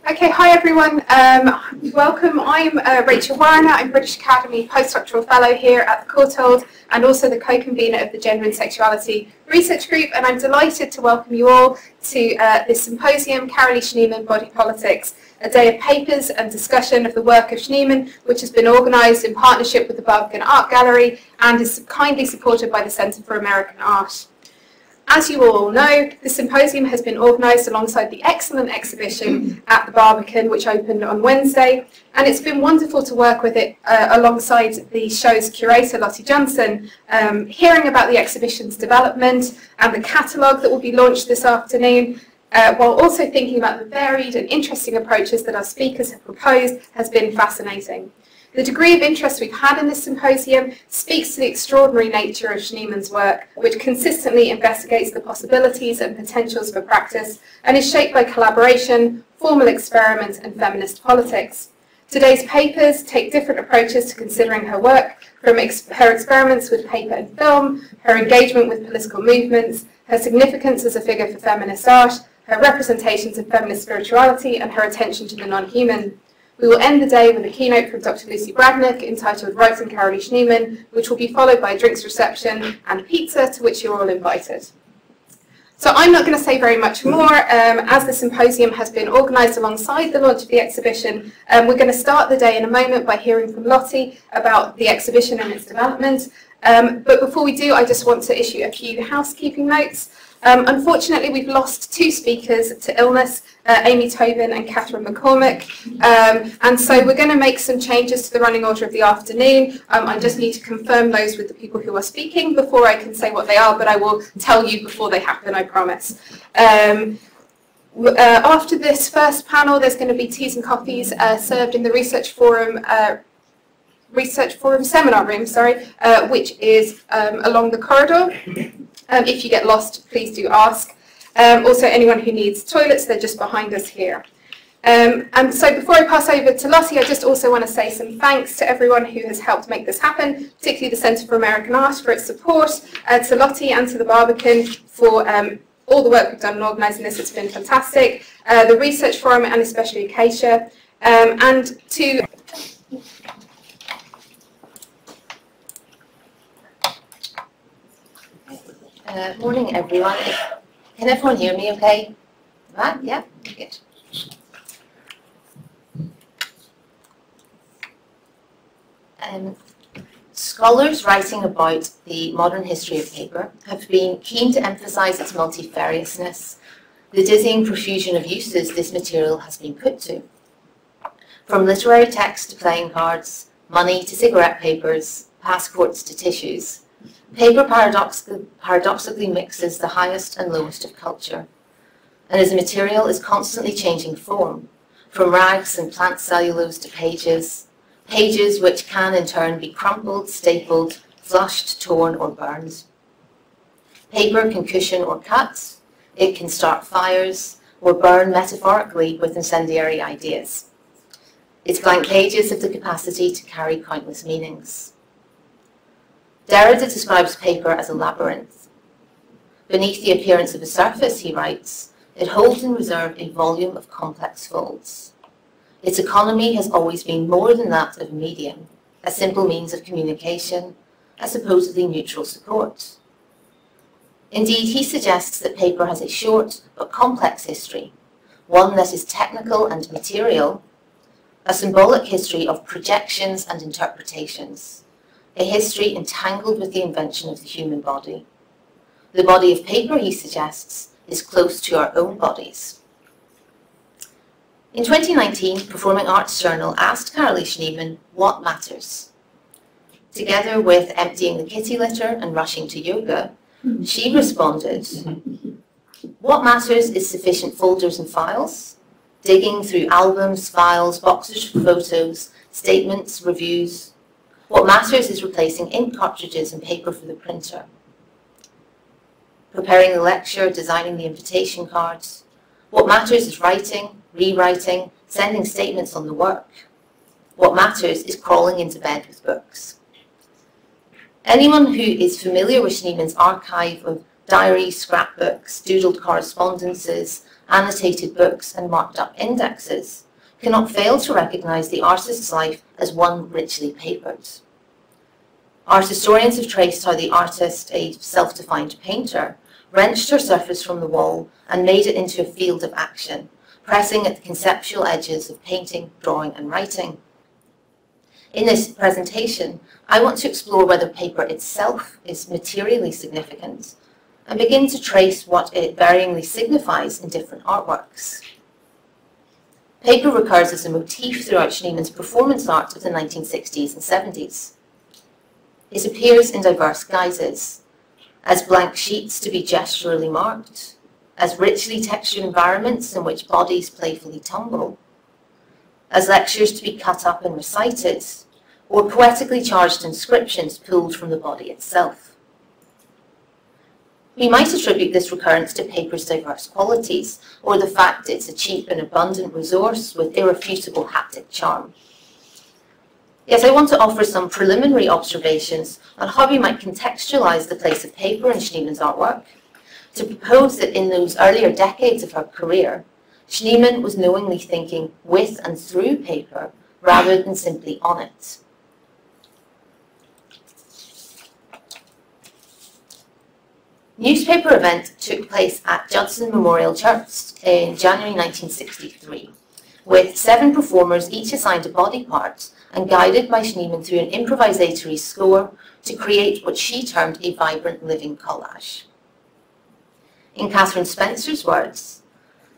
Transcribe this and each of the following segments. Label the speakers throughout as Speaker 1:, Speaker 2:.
Speaker 1: Okay, hi everyone. Welcome. I'm Rachel Warriner. I'm British Academy Postdoctoral Fellow here at the Courtauld and also the co-convener of the Gender and Sexuality Research Group, and I'm delighted to welcome you all to this symposium, Carolee Schneemann, Body Politics, a day of papers and discussion of the work of Schneemann, which has been organised in partnership with the Barbican Art Gallery and is kindly supported by the Centre for American Art. As you all know, the symposium has been organised alongside the excellent exhibition at the Barbican, which opened on Wednesday, and it's been wonderful to work with it alongside the show's curator, Lotte, hearing about the exhibition's development and the catalogue that will be launched this afternoon, while also thinking about the varied and interesting approaches that our speakers have proposed has been fascinating. The degree of interest we've had in this symposium speaks to the extraordinary nature of Schneemann's work, which consistently investigates the possibilities and potentials for practice and is shaped by collaboration, formal experiment and feminist politics. Today's papers take different approaches to considering her work, from her experiments with paper and film, her engagement with political movements, her significance as a figure for feminist art, her representations of feminist spirituality and her attention to the non-human. We will end the day with a keynote from Dr. Lucy Bradnick entitled Writing Carolee Schneemann, which will be followed by a drinks reception and pizza, to which you're all invited. So I'm not going to say very much more. As the symposium has been organised alongside the launch of the exhibition, we're going to start the day in a moment by hearing from Lotte about the exhibition and its development. But before we do, I just want to issue a few housekeeping notes. Unfortunately, we've lost two speakers to illness, Amy Tobin and Catherine McCormick, and so we're going to make some changes to the running order of the afternoon. I just need to confirm those with the people who are speaking before I can say what they are, but I will tell you before they happen, I promise. After this first panel, there's going to be teas and coffees served in the Research Forum seminar room, which is along the corridor. If you get lost, please do ask. Also, anyone who needs toilets, they're just behind us here. And so before I pass over to Lotte, I just also want to say some thanks to everyone who has helped make this happen, particularly the Centre for American Art for its support, to Lotte and to the Barbican for all the work we've done in organising this. It's been fantastic. The Research Forum and especially Acacia, and to
Speaker 2: morning, everyone. Can everyone hear me okay? Right? Yeah? Good. Scholars writing about the modern history of paper have been keen to emphasise its multifariousness, the dizzying profusion of uses this material has been put to. From literary text to playing cards, money to cigarette papers, passports to tissues, paper paradoxically mixes the highest and lowest of culture, and as a material is constantly changing form, from rags and plant cellulose to pages, pages which can in turn be crumpled, stapled, flushed, torn or burned. Paper can cushion or cut, it can start fires, or burn metaphorically with incendiary ideas. Its blank pages have the capacity to carry countless meanings. Derrida describes paper as a labyrinth. Beneath the appearance of a surface, he writes, it holds in reserve a volume of complex folds. Its economy has always been more than that of a medium, a simple means of communication, a supposedly neutral support. Indeed, he suggests that paper has a short but complex history, one that is technical and material, a symbolic history of projections and interpretations, a history entangled with the invention of the human body. The body of paper, he suggests, is close to our own bodies. In 2019, Performing Arts Journal asked Carolee Schneemann what matters. Together with emptying the kitty litter and rushing to yoga, she responded, what matters is sufficient folders and files, digging through albums, files, boxes of photos, statements, reviews. What matters is replacing ink cartridges and paper for the printer. Preparing the lecture, designing the invitation cards. What matters is writing, rewriting, sending statements on the work. What matters is crawling into bed with books. Anyone who is familiar with Schneemann's archive of diaries, scrapbooks, doodled correspondences, annotated books, and marked up indexes, cannot fail to recognise the artist's life as one richly papered. Art historians have traced how the artist, a self-defined painter, wrenched her surface from the wall and made it into a field of action, pressing at the conceptual edges of painting, drawing, and writing. In this presentation, I want to explore whether paper itself is materially significant and begin to trace what it varyingly signifies in different artworks. Paper recurs as a motif throughout Schneemann's performance art of the 1960s and 70s. It appears in diverse guises, as blank sheets to be gesturally marked, as richly textured environments in which bodies playfully tumble, as lectures to be cut up and recited, or poetically charged inscriptions pulled from the body itself. We might attribute this recurrence to paper's diverse qualities, or the fact it's a cheap and abundant resource with irrefutable haptic charm. Yet I want to offer some preliminary observations on how we might contextualise the place of paper in Schneemann's artwork, to propose that in those earlier decades of her career, Schneemann was knowingly thinking with and through paper rather than simply on it. Newspaper event took place at Judson Memorial Church in January 1963, with 7 performers each assigned a body part and guided by Schneemann through an improvisatory score to create what she termed a vibrant living collage. In Catherine Spencer's words,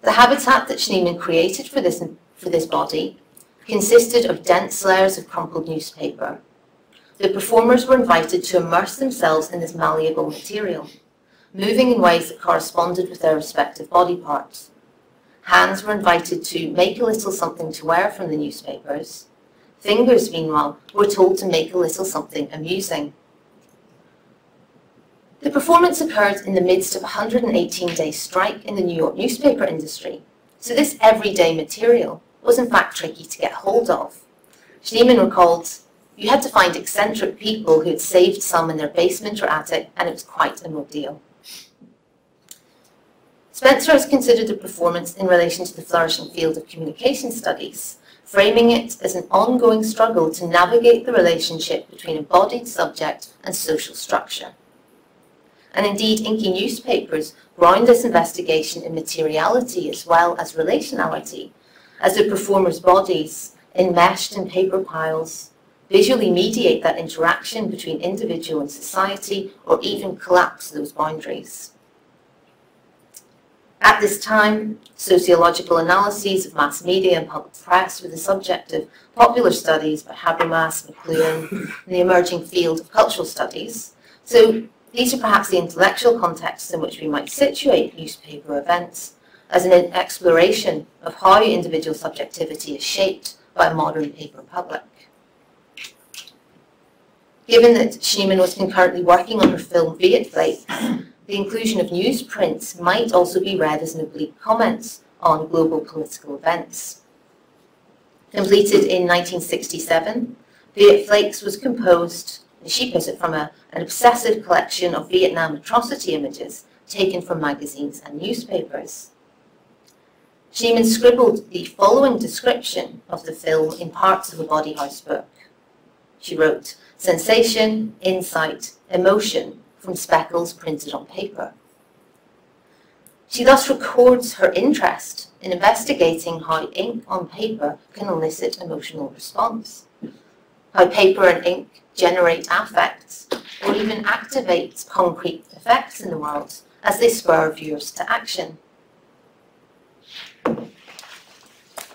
Speaker 2: the habitat that Schneemann created for this body consisted of dense layers of crumpled newspaper. The performers were invited to immerse themselves in this malleable material, moving in ways that corresponded with their respective body parts. Hands were invited to make a little something to wear from the newspapers. Fingers, meanwhile, were told to make a little something amusing. The performance occurred in the midst of a 118-day strike in the New York newspaper industry, so this everyday material was in fact tricky to get hold of. Schneemann recalled, "You had to find eccentric people who had saved some in their basement or attic, and it was quite an ordeal." Spencer has considered the performance in relation to the flourishing field of communication studies, framing it as an ongoing struggle to navigate the relationship between embodied subject and social structure. And indeed, inky newspapers ground this investigation in materiality as well as relationality, as the performers' bodies, enmeshed in paper piles, visually mediate that interaction between individual and society, or even collapse those boundaries. At this time, sociological analyses of mass media and public press were the subject of popular studies by Habermas, McLuhan, and the emerging field of cultural studies. So these are perhaps the intellectual contexts in which we might situate newspaper events as an exploration of how individual subjectivity is shaped by a modern paper public. Given that Schneemann was concurrently working on her film Flakes, the inclusion of newsprints might also be read as an oblique comment on global political events. Completed in 1967, Flakes was composed, as she puts it, from an obsessive collection of Vietnam atrocity images taken from magazines and newspapers. Schneemann scribbled the following description of the film in parts of a Body House book. She wrote, "Sensation, insight, emotion from speckles printed on paper." She thus records her interest in investigating how ink on paper can elicit emotional response, how paper and ink generate affects, or even activate concrete effects in the world as they spur viewers to action.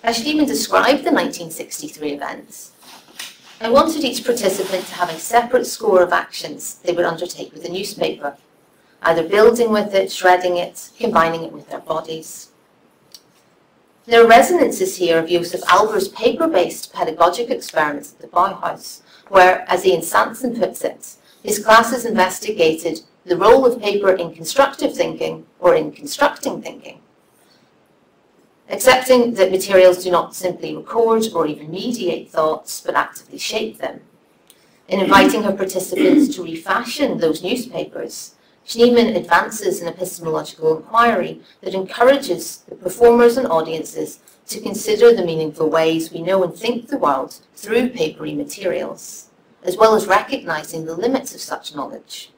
Speaker 2: As Schneemann described the 1963 events, I wanted each participant to have a separate score of actions they would undertake with the newspaper, either building with it, shredding it, combining it with their bodies. There are resonances here of Josef Alber's paper-based pedagogic experiments at the Bauhaus, where, as Ian Sanson puts it, his classes investigated the role of paper in constructive thinking or in constructing thinking. Accepting that materials do not simply record or even mediate thoughts, but actively shape them. In inviting her participants to refashion those newspapers, Schneemann advances an epistemological inquiry that encourages the performers and audiences to consider the meaningful ways we know and think the world through papery materials, as well as recognising the limits of such knowledge.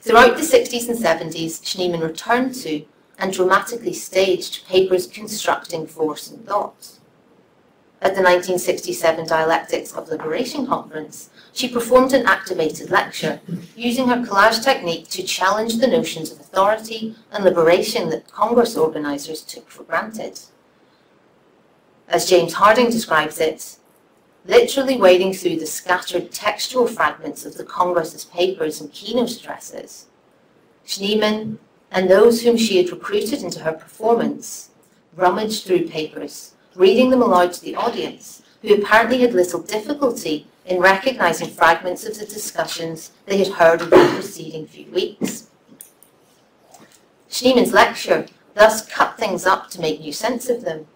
Speaker 2: Throughout the 60s and 70s, Schneemann returned to and dramatically staged papers constructing force and thought. At the 1967 Dialectics of Liberation Conference, she performed an activated lecture using her collage technique to challenge the notions of authority and liberation that Congress organisers took for granted. As James Harding describes it, literally wading through the scattered textual fragments of the Congress's papers and keynote addresses, Schneemann and those whom she had recruited into her performance rummaged through papers, reading them aloud to the audience, who apparently had little difficulty in recognising fragments of the discussions they had heard over the preceding few weeks. Schneemann's lecture thus cut things up to make new sense of them,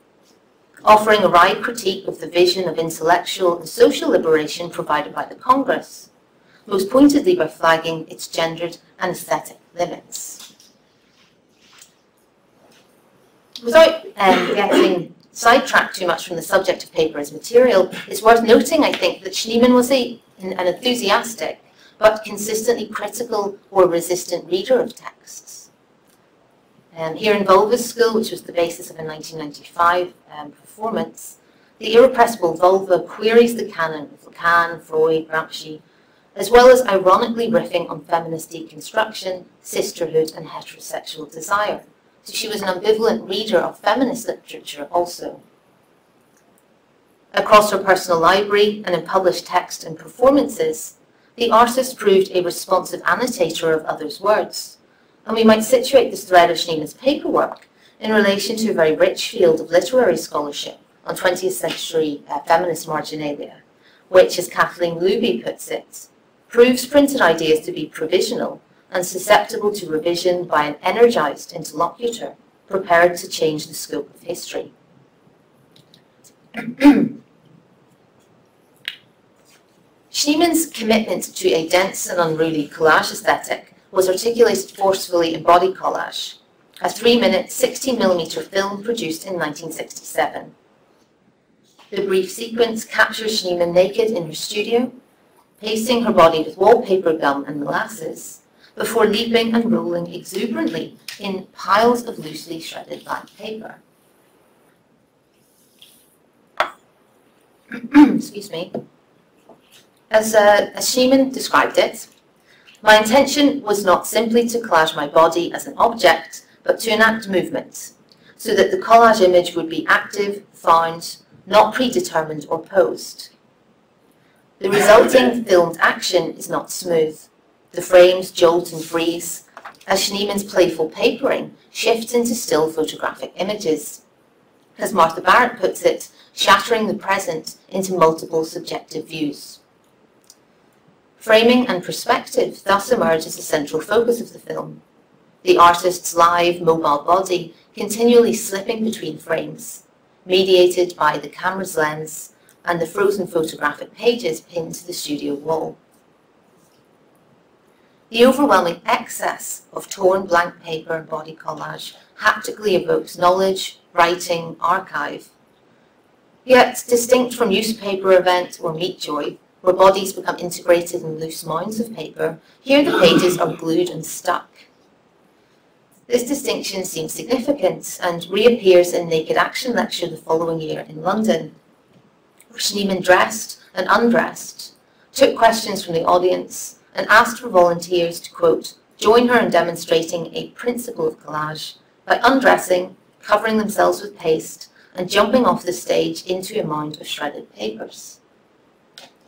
Speaker 2: offering a wry critique of the vision of intellectual and social liberation provided by the Congress, most pointedly by flagging its gendered and aesthetic limits. Without getting sidetracked too much from the subject of paper as material, it's worth noting, I think, that Schneemann was an enthusiastic but consistently critical or resistant reader of texts. Here in Vulva's School, which was the basis of a 1995 performance, the irrepressible Vulva queries the canon of Lacan, Freud, Gramsci, as well as ironically riffing on feminist deconstruction, sisterhood, and heterosexual desire. So she was an ambivalent reader of feminist literature also. Across her personal library and in published text and performances, the artist proved a responsive annotator of others' words, and we might situate this thread of Schneemann's paperwork in relation to a very rich field of literary scholarship on 20th century feminist marginalia, which, as Kathleen Luby puts it, proves printed ideas to be provisional and susceptible to revision by an energised interlocutor prepared to change the scope of history. Schneemann's commitment to a dense and unruly collage aesthetic was articulated forcefully in Body Collage, a 3-minute 16mm film produced in 1967. The brief sequence captures Schneemann naked in her studio, pasting her body with wallpaper gum and molasses, before leaping and rolling exuberantly in piles of loosely shredded blank paper. Excuse me. As Schneemann described it, my intention was not simply to collage my body as an object, but to enact movement, so that the collage image would be active, found, not predetermined or posed. The resulting filmed action is not smooth. The frames jolt and freeze, as Schneemann's playful papering shifts into still photographic images. As Martha Barrett puts it, shattering the present into multiple subjective views. Framing and perspective thus emerge as a central focus of the film, the artist's live, mobile body continually slipping between frames, mediated by the camera's lens and the frozen photographic pages pinned to the studio wall. The overwhelming excess of torn blank paper and body collage haptically evokes knowledge, writing, archive. Yet, distinct from newspaper event or meat joy, where bodies become integrated in loose mounds of paper, here the pages are glued and stuck. This distinction seems significant and reappears in Naked Action lecture the following year in London, where Schneemann dressed and undressed, took questions from the audience, and asked for volunteers to, quote, join her in demonstrating a principle of collage by undressing, covering themselves with paste, and jumping off the stage into a mound of shredded papers.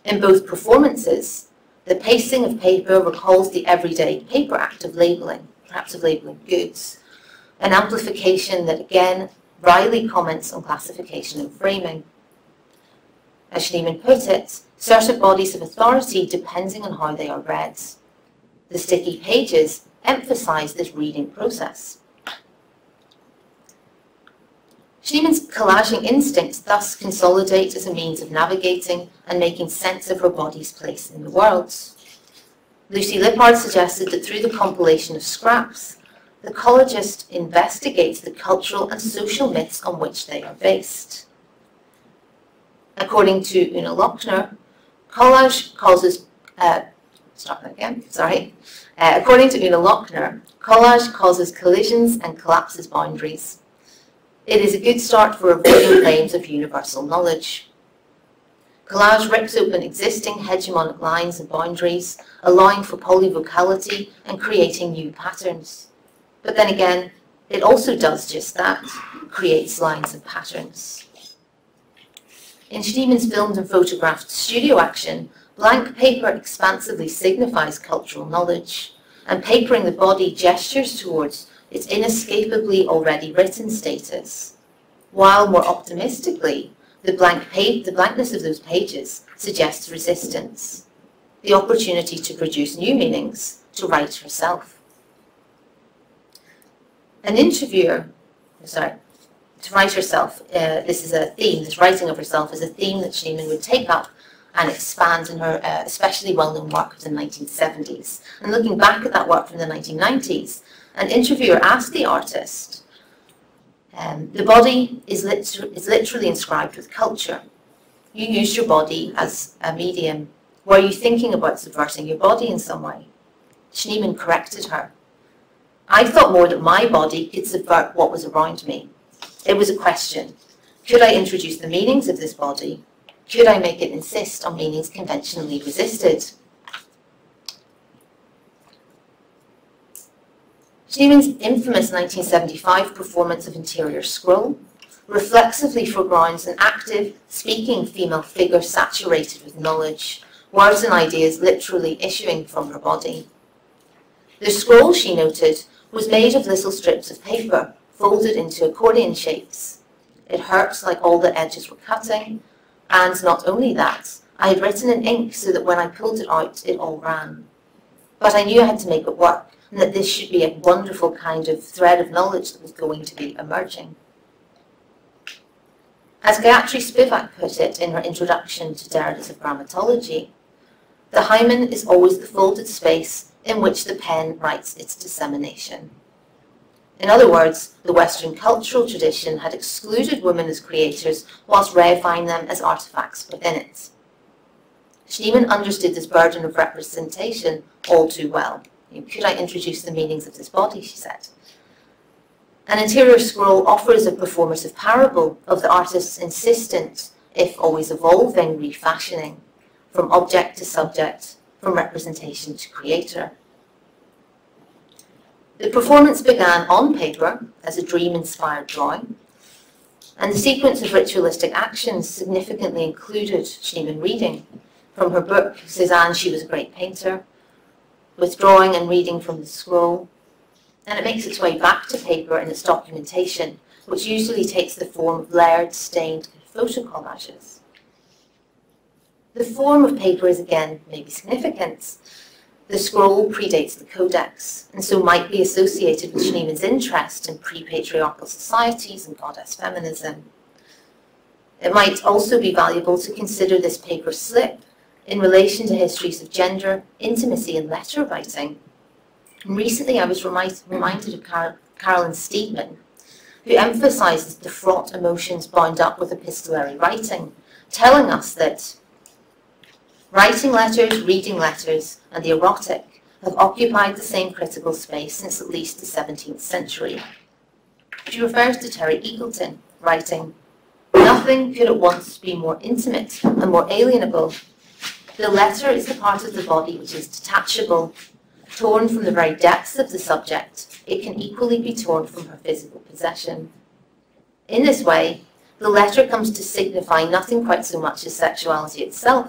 Speaker 2: In both performances, the pasting of paper recalls the everyday paper act of labelling, perhaps of labelling goods, an amplification that again wryly comments on classification and framing. As Schneemann put it, certain bodies of authority depending on how they are read. The sticky pages emphasise this reading process. Schneemann's collaging instincts thus consolidate as a means of navigating and making sense of her body's place in the world. Lucy Lippard suggested that through the compilation of scraps, the collagist investigates the cultural and social myths on which they are based. According to Una Lochner, collage causes according to Una Lochner, collage causes collisions and collapses boundaries. It is a good start for avoiding claims of universal knowledge. Collage rips open existing hegemonic lines and boundaries, allowing for polyvocality and creating new patterns. But then again, it also does just that, creates lines and patterns. In Schneemann's filmed and photographed studio action, blank paper expansively signifies cultural knowledge, and papering the body gestures towards its inescapably already written status, while more optimistically, the blankness of those pages suggests resistance, the opportunity to produce new meanings, to write herself. An interviewer, to write herself, this is a theme, this writing of herself is a theme that Schneemann would take up and expand in her especially well-known work of the 1970s. And looking back at that work from the 1990s, an interviewer asked the artist, the body is literally inscribed with culture. You used your body as a medium. Were you thinking about subverting your body in some way? Schneemann corrected her. I thought more that my body could subvert what was around me. It was a question. Could I introduce the meanings of this body? Could I make it insist on meanings conventionally resisted? Schneemann's infamous 1975 performance of Interior Scroll reflexively foregrounds an active, speaking female figure saturated with knowledge, words and ideas literally issuing from her body. The scroll, she noted, was made of little strips of paper, folded into accordion shapes. It hurt like all the edges were cutting, and not only that, I had written in ink so that when I pulled it out, it all ran. But I knew I had to make it work, and that this should be a wonderful kind of thread of knowledge that was going to be emerging. As Gayatri Spivak put it in her introduction to Derrida's of Grammatology, the hymen is always the folded space in which the pen writes its dissemination. In other words, the Western cultural tradition had excluded women as creators whilst reifying them as artefacts within it. Schneemann understood this burden of representation all too well. Could I introduce the meanings of this body, she said. An Interior Scroll offers a performative parable of the artist's insistent, if always evolving, refashioning, from object to subject, from representation to creator. The performance began on paper as a dream-inspired drawing, and the sequence of ritualistic actions significantly included Schneemann reading from her book, Cézanne, She Was a Great Painter, withdrawing and reading from the scroll, and it makes its way back to paper in its documentation, which usually takes the form of layered, stained photo collages. The form of paper is again maybe significant. The scroll predates the codex, and so might be associated with Schneemann's interest in pre-patriarchal societies and goddess feminism. It might also be valuable to consider this paper slip in relation to histories of gender, intimacy, and letter writing. And recently I was reminded of Carolee Schneemann, who emphasises the fraught emotions bound up with epistolary writing, telling us that writing letters, reading letters, and the erotic have occupied the same critical space since at least the 17th century. She refers to Terry Eagleton, writing, "Nothing could at once be more intimate and more alienable. The letter is the part of the body which is detachable. Torn from the very depths of the subject, it can equally be torn from her physical possession. In this way, the letter comes to signify nothing quite so much as sexuality itself.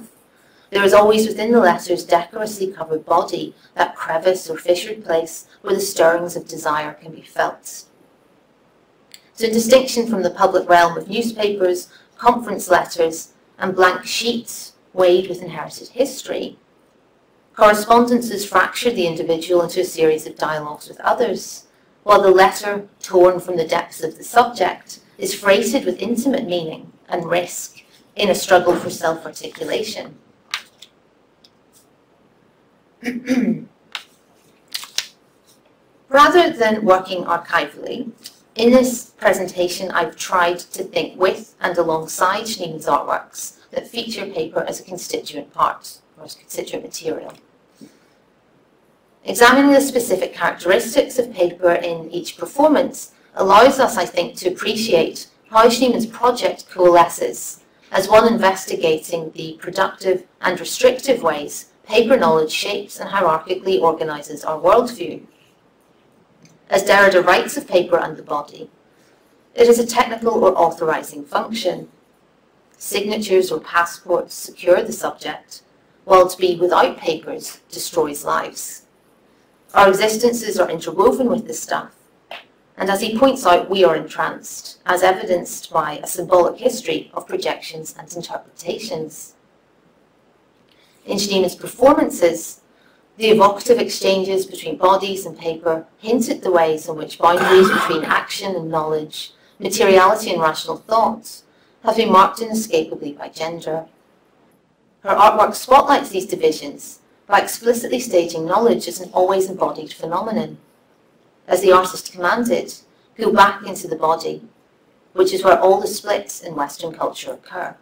Speaker 2: There is always within the letter's decorously covered body that crevice or fissured place where the stirrings of desire can be felt." So in distinction from the public realm of newspapers, conference letters, and blank sheets weighed with inherited history, correspondences fracture the individual into a series of dialogues with others, while the letter, torn from the depths of the subject, is freighted with intimate meaning and risk in a struggle for self-articulation. Rather than working archivally, in this presentation I've tried to think with and alongside Schneemann's artworks that feature paper as a constituent part, or as constituent material. Examining the specific characteristics of paper in each performance allows us, I think, to appreciate how Schneemann's project coalesces as one investigating the productive and restrictive ways paper knowledge shapes and hierarchically organises our worldview. As Derrida writes of paper and the body, it is a technical or authorising function. Signatures or passports secure the subject, while to be without papers destroys lives. Our existences are interwoven with this stuff, and as he points out, we are entranced, as evidenced by a symbolic history of projections and interpretations. In Schneemann's performances, the evocative exchanges between bodies and paper hint at the ways in which boundaries between action and knowledge, materiality and rational thought, have been marked inescapably by gender. Her artwork spotlights these divisions by explicitly staging knowledge as an always embodied phenomenon. As the artist commanded, go back into the body, which is where all the splits in Western culture occur.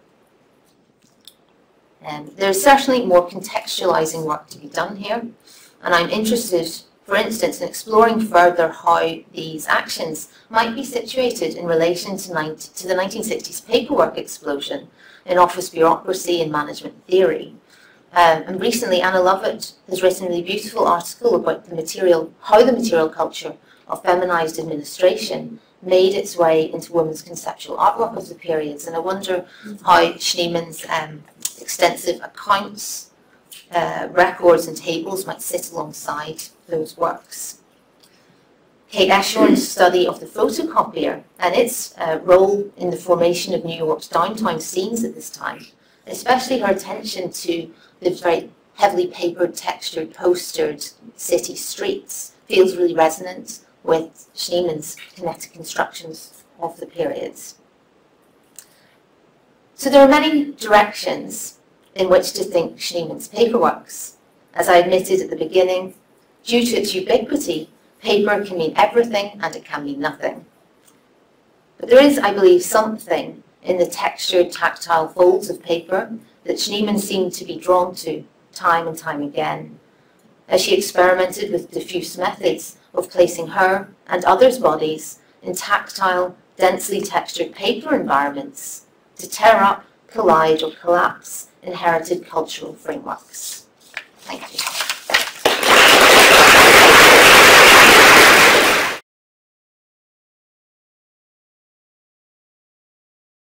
Speaker 2: There is certainly more contextualising work to be done here, and I'm interested, for instance, in exploring further how these actions might be situated in relation to the 1960s paperwork explosion in office bureaucracy and management theory. And recently, Anna Lovett has written a really beautiful article about how the material culture of feminised administration made its way into women's conceptual artwork of the periods, and I wonder how Schneemann's extensive accounts, records and tables might sit alongside those works. Kate Eshorn's study of the photocopier and its role in the formation of New York's downtown scenes at this time, especially her attention to the very heavily papered, textured, postered city streets, feels really resonant with Schneemann's kinetic constructions of the periods. So there are many directions in which to think Schneemann's paperworks. As I admitted at the beginning, due to its ubiquity, paper can mean everything and it can mean nothing. But there is, I believe, something in the textured, tactile folds of paper that Schneemann seemed to be drawn to time and time again, as she experimented with diffuse methods of placing her and others' bodies in tactile, densely textured paper environments to tear up, collide or collapse inherited cultural frameworks. Thank you.